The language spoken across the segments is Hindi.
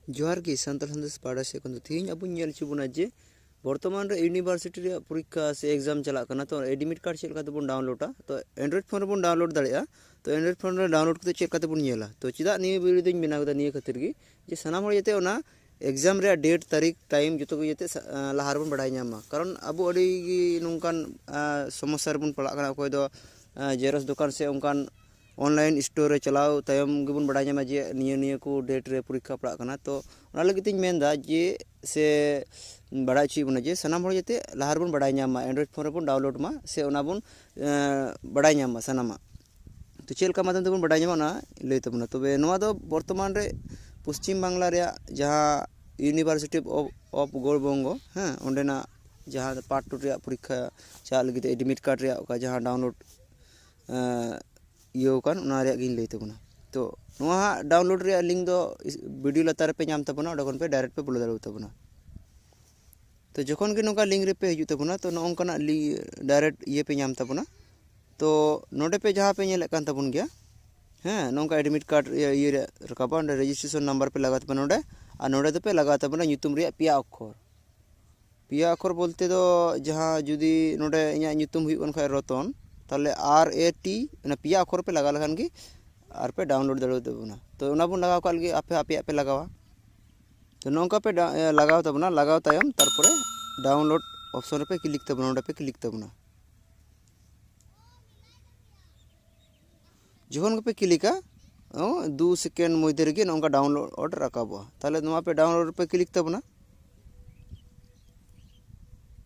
जोहार-ge संताल संदेश पाड़ा से कंदो थी अब नेल चुबुना जे वर्तमान रे यूनिवर्सिटी रे परीक्षा से एग्जाम चला कना तो एडमिट कार्ड चेक काते बन डाउनलोडा तो एंड्रॉइड फोन रे बन डाउनलोड दाड़िया तो एंड्रॉइड फोन रे डाउनलोड कते चेक काते बन नेला तो चिदा निये वीडियो दिन बिना कदा निये खातिर गी जे सनाम हर जते ओना एग्जाम रे डेट तारीख टाइम जतो को जते लाहार बन बडाय नामा कारण अब अडी नुनकान समस्या रे बन पड़ा कना कोय दो जेरस दुकान से उनकान ऑनलाइन स्टोर रे चलाओ तयम गिबन बड़ा नामा जे निये को डेट रे परीक्षा पड़ा कना तो ओना लगित इñ मेनदा जे से बड़ा ची बन जे सनाम हर जते लाहार बन बड़ा नामा एंड्रॉइड फोन रे बन डाउनलोड मा से ओना बन बड़ा नामा सनामा तो चेलका माध्यम ते बन बड़ा नामा ना लई तबना तबे नोआ दो वर्तमान रे पश्चिम बांग्ला रे जहां यूनिवर्सिटी ऑफ गौड़बंग हां ओंडेना जहां पार्ट 2 रे परीक्षा चा लगित एडमिट कार्ड रे ओका जहां डाउनलोड यो कान उना रे गिन लई तबना तो नोआ डाउनलोड रे लिंक दो वीडियो लतार पे नाम तबना ओडगन पे डायरेक्ट पे बोलो दाड़ो तबना तो जखन के नोका लिंक रे पे हिजु तबना तो नोंकना डायरेक्ट ये पे नाम तबना तो नोडे पे जहां पे नेले कान तबन गया हां नोंका एडमिट कार्ड ये रे रकाबा रजिस्ट्रेशन नंबर पे लगा तबना नोडे आ नोडे तो पे लगा तबना nyutum रे पिया अक्षर बोलते दो जहां जुदी नोडे इया nyutum हुई कन खाय रतन ताले RAT ना पिया अक्षर पे लगा लखान की आर पे डाउनलोड दाड़ो तबना तो ओना बन लगाव काल गे आपे पे लगावा तो नोंका पे लगाव तबना लगाव तायम तारपरे डाउनलोड ऑप्शन पे क्लिक तबना ओंडे पे क्लिक तबना जखन पे क्लिका 2 सेकेंड मध्य रे नोंका डाउनलोड राकाबा ताले नोआ पे डाउनलोड पे क्लिक तबना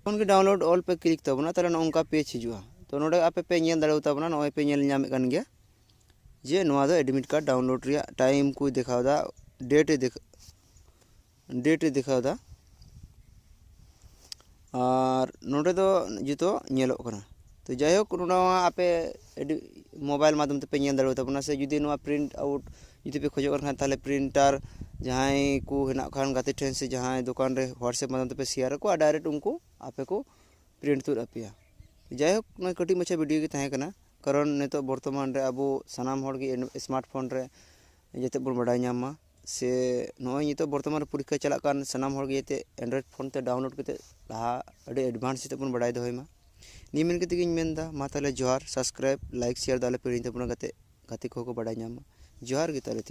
जखन के डाउनलोड ऑल पे क्लिक तबना ताले नोंका पेज हिजुआ तो नोडे आपे पे नेल दाड़ो तबना नोय पे नेल ᱧᱟᱢᱮ कान गया जे नोआ दो एडमिट कार्ड डाउनलोड रिया टाइम को दिखावदा डेट दिखावदा और नोडे दो जितो नेलो कना तो जायहोक नोडा आपे मोबाइल माध्यम ते पे नेल दाड़ो तबना से जुदी नोआ प्रिंट आउट जुदी पे खोजो खान ताले प्रिंटर जहां को हेना खान गाते ठेन से जहां दुकान रे व्हाट्सएप माध्यम ते पे शेयर को डायरेक्ट उनको आपे को प्रिंट तुर अपिया जायहोक ना कटी मछा वीडियो के तहे कना कारण नेतो वर्तमान रे अबो सनाम हर गे स्मार्टफोन रे जते बन बड़ा नामा से नोय नितो वर्तमान परीक्षा चला कान सनाम हर गे जते एंड्रॉइड फोन ते डाउनलोड कते लहा अडे एडवांस ते बन बड़ा दोय मा निमेन के तिगिन मेनदा मा ताले जोहार सब्सक्राइब लाइक शेयर दाले पे तबना गाते को बड़ा नामा जोहार गे ताले।